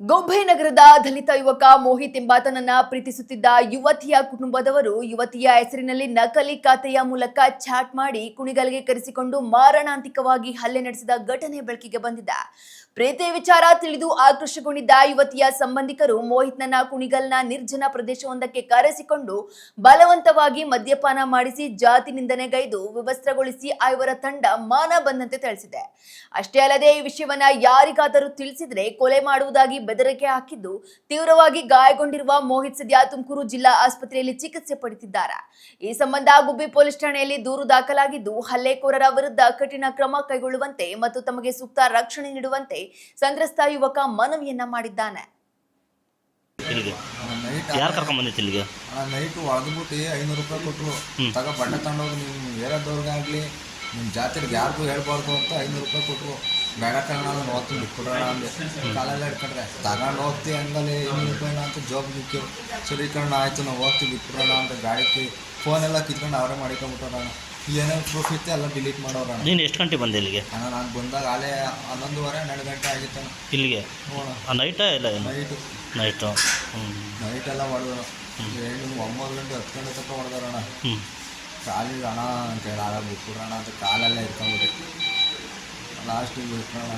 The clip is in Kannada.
ಗೊಂಬೆ ನಗರದ ದಲಿತ ಯುವಕ ಮೋಹಿತ್ ಎಂಬಾತನನ್ನ ಪ್ರೀತಿಸುತ್ತಿದ್ದ ಯುವತಿಯ ಕುಟುಂಬದವರು ಯುವತಿಯ ಹೆಸರಿನಲ್ಲಿ ನಕಲಿ ಖಾತೆಯ ಮೂಲಕ ಚಾಟ್ ಮಾಡಿ ಕುಣಿಗಲ್ಗೆ ಕರೆಸಿಕೊಂಡು ಮಾರಣಾಂತಿಕವಾಗಿ ಹಲ್ಲೆ ನಡೆಸಿದ ಘಟನೆ ಬೆಳಕಿಗೆ ಬಂದಿದೆ. ಪ್ರೀತಿ ವಿಚಾರ ತಿಳಿದು ಆಕ್ರೋಶಗೊಂಡಿದ್ದ ಯುವತಿಯ ಸಂಬಂಧಿಕರು ಮೋಹಿತ್ನನ್ನ ಕುಣಿಗಲ್ನ ನಿರ್ಜನ ಪ್ರದೇಶವೊಂದಕ್ಕೆ ಕರೆಸಿಕೊಂಡು ಬಲವಂತವಾಗಿ ಮದ್ಯಪಾನ ಮಾಡಿಸಿ ಜಾತಿ ನಿಂದನೆಗೈದು ವಿವಸ್ತ್ರಗೊಳಿಸಿ ಇವರ ತಂಡ ಮಾನ ಬಂದಂತೆ ತಿಳಿಸಿದೆ. ಅಷ್ಟೇ ಅಲ್ಲದೆ ಈ ವಿಷಯವನ್ನ ಯಾರಿಗಾದರೂ ತಿಳಿಸಿದ್ರೆ ಕೊಲೆ ಮಾಡುವುದಾಗಿ ಬೆದರಿಕೆ ಹಾಕಿದ್ದು ತೀವ್ರವಾಗಿ ಗಾಯಗೊಂಡಿರುವ ಮೋಹಿತ್ ಸದ್ಯ ತುಮಕೂರು ಜಿಲ್ಲಾ ಆಸ್ಪತ್ರೆಯಲ್ಲಿ ಚಿಕಿತ್ಸೆ ಪಡೆದಿದ್ದಾರೆ. ಈ ಸಂಬಂಧ ಗುಬ್ಬಿ ಪೊಲೀಸ್ ಠಾಣೆಯಲ್ಲಿ ದೂರು ದಾಖಲಾಗಿದ್ದು ಹಲ್ಲೆಕೋರರ ವಿರುದ್ಧ ಕಠಿಣ ಕ್ರಮ ಕೈಗೊಳ್ಳುವಂತೆ ಮತ್ತು ತಮಗೆ ಸೂಕ್ತ ರಕ್ಷಣೆ ನೀಡುವಂತೆ ಸಂತ್ರಸ್ತ ಯುವಕ ಮನವಿಯನ್ನ ಮಾಡಿದ್ದಾನೆ. ಯಾರು ಕರ್ಕೊಂಡ್ ಬಂದಿತ್ತು ಇಲ್ಲಿಗೆ? ನೈಟು ಹೊಡೆದ್ಬಿಟ್ಟು 500 ರೂಪಾಯಿ ಕೊಟ್ಟರು. ತಗ ಬಟ್ಟೆ ತಗೊಂಡೋಗಿ ನಿಮ್ಮ ಏರದವ್ರಿಗಾಗಲಿ ನಿಮ್ಮ ಜಾತಿಗೆ ಯಾರಿಗೂ ಹೇಳ್ಬಾರ್ದು ಅಂತ 500 ರೂಪಾಯಿ ಕೊಟ್ಟರು. ಬೇಡ ಕಣ ನಾನು ಹೋಗ್ತೀನಿ ಬಿಟ್ಕೊಡೋಣ ಅಂದೆ. ಕಾಲೆಲ್ಲ ಹಿಡ್ಕೊಂಡ್ರೆ ತಗೊಂಡು ಹೋಗ್ತೀವಿ ಹಂಗಲ್ಲಿ 200 ರೂಪಾಯಿನ ಅಂತ ಜಾಬ್ ನಿಕ್ಕಿ. ಸರಿ ಕಣ ಆಯಿತು ನಾವು ಹೋಗ್ತೀವಿ ಬಿಟ್ಕೊಡೋಣ ಅಂತ ಗಾಡಿಗೆ ಫೋನೆಲ್ಲ ಕಿತ್ಕೊಂಡು ಅವರೇ ಮಾಡಿಕೊಂಬಿಟ್ಟೋಣ. ಏನೇನು ಪ್ರೂಫ್ ಇತ್ತು ಎಲ್ಲ ಡಿಲೀಟ್ ಮಾಡೋಣ. ನೀನು ಎಷ್ಟು ಗಂಟೆ ಬಂದೆ ಇಲ್ಲಿಗೆ? ನಾನು ಬಂದಾಗ ಅಲ್ಲೇ 11:30 12 ಗಂಟೆ ಆಗಿತ್ತು ಇಲ್ಲಿಗೆ. ನೈಟಾ ಇಲ್ಲ ನೈಟು ನೈಟೆಲ್ಲ ಹೊಡೆದ್ರು. 9 ಗಂಟೆ 10 ಗಂಟೆ ತನಕ ಹೊಡೆದಾರಣ. ಕಾಲಿಗೆ ಹಣ ಅಂತೇಳಿ ಆಗ ಬಿಟ್ಬಿಡ್ರಣ ಅಂತ ಕಾಲೆಲ್ಲ ಇಟ್ಕೊಂಡ್ಬಿಟ್ಟು ಲಾಸ್ಟಿಗೆ ಬಿಟ್ಬಿಡೋಣ.